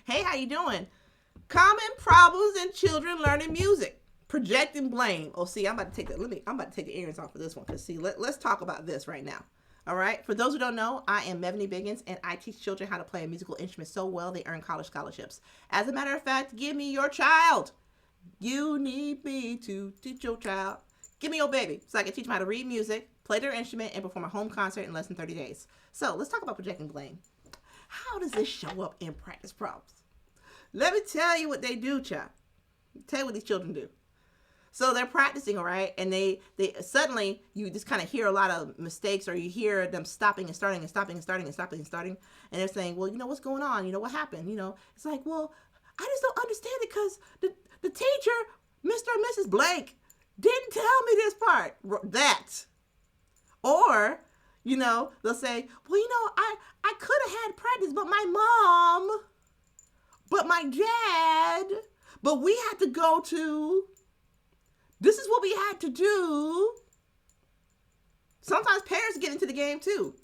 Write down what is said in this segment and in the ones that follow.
Hey, how you doing? Common problems in children learning music. Project and blame. Oh, see, I'm about to take the I'm about to take the earrings off of this one because see, let's talk about this right now. All right. For those who don't know, I am Mevany Biggins, and I teach children how to play a musical instrument so well they earn college scholarships. As a matter of fact, give me your child. You need me to teach your child. Give me your baby so I can teach them how to read music, play their instrument, and perform a home concert in less than 30 days. So let's talk about projecting blame. How does this show up in practice problems? Let me tell you what they do, child. Tell you what these children do. So they're practicing, all right, and they suddenly you just kind of hear a lot of mistakes, or you hear them stopping and starting and stopping and starting and stopping and starting, and they're saying, well, what's going on? What happened? It's like, well, I just don't understand it because the teacher, Mr. and Mrs. Blank, didn't tell me this part. That. Or, they'll say, well, I could have had practice, but my mom, but my dad, but we had to go to, this is what we had to do. Sometimes parents get into the game too.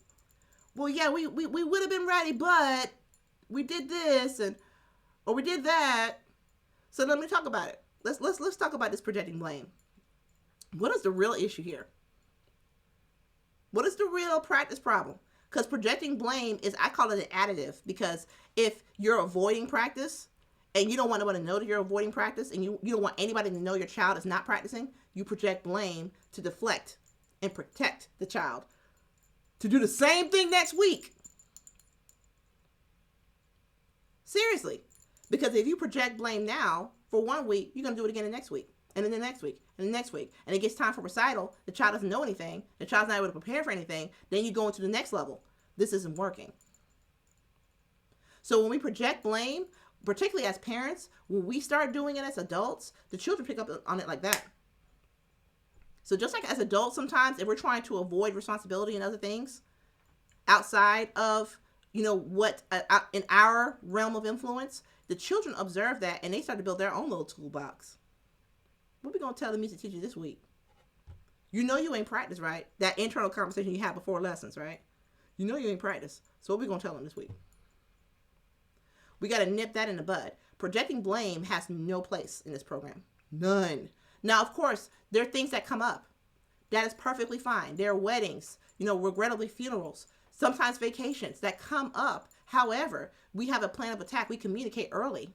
Well, yeah, we would have been ready, but we did this or we did that. So let me talk about it. Let's talk about this projecting blame. What is the real issue here? What is the real practice problem? Because projecting blame is, I call it an additive, because if you're avoiding practice and you don't want anyone to know that you're avoiding practice, and you don't want anybody to know your child is not practicing, you project blame to deflect and protect the child to do the same thing next week. Seriously. Because if you project blame now for 1 week, you're going to do it again the next week, and then the next week, and the next week. And it gets time for recital. The child doesn't know anything. The child's not able to prepare for anything. Then you go into the next level. This isn't working. So when we project blame, particularly as parents, when we start doing it as adults, the children pick up on it like that. So just like as adults, sometimes if we're trying to avoid responsibility and other things outside of, what in our realm of influence, the children observe that and they start to build their own little toolbox. What are we going to tell the music teacher this week? You ain't practice, right? That internal conversation you have before lessons, right? You ain't practice. So what are we going to tell them this week? We got to nip that in the bud. Projecting blame has no place in this program. None. Now, of course, there are things that come up. That is perfectly fine. There are weddings, regrettably funerals, sometimes vacations that come up. However, we have a plan of attack. We communicate early.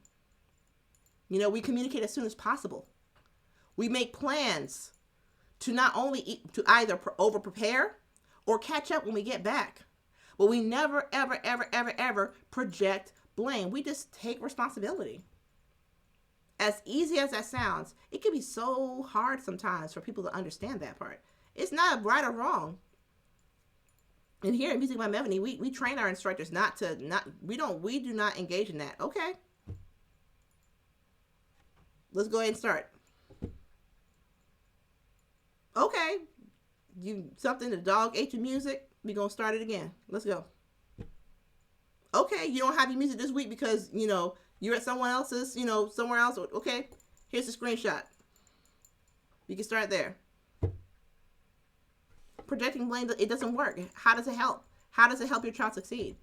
We communicate as soon as possible. We make plans to not only to either over prepare or catch up when we get back. But we never, ever, ever, ever, ever project blame. We just take responsibility. As easy as that sounds, it can be so hard sometimes for people to understand that part. It's not right or wrong. And here at Music by Mevany, we train our instructors we do not engage in that. Okay. Let's go ahead and start. Okay, the dog ate your music. We're going to start it again. Let's go. Okay, you don't have your music this week because, you're at someone else's, somewhere else. Okay, here's the screenshot. You can start there. Projecting blame, it doesn't work. How does it help? How does it help your child succeed?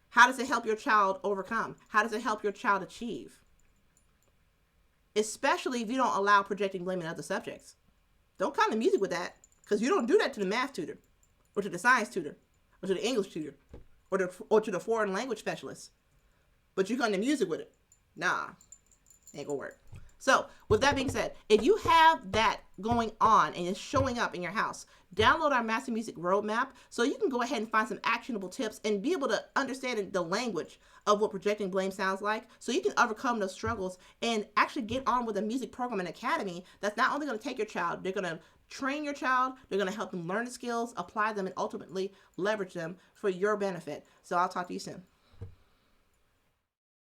How does it help your child overcome? How does it help your child achieve? Especially if you don't allow projecting blame in other subjects. Don't come to music with that, because you don't do that to the math tutor, or to the science tutor, or to the English tutor, or to the foreign language specialist. But you come to music with it. Nah, ain't gonna work. So, with that being said, if you have that going on and it's showing up in your house, download our Master Music Roadmap so you can go ahead and find some actionable tips and be able to understand the language of what projecting blame sounds like, so you can overcome those struggles and actually get on with a music program and academy that's not only going to take your child, they're going to train your child, they're going to help them learn the skills, apply them, and ultimately leverage them for your benefit. So I'll talk to you soon.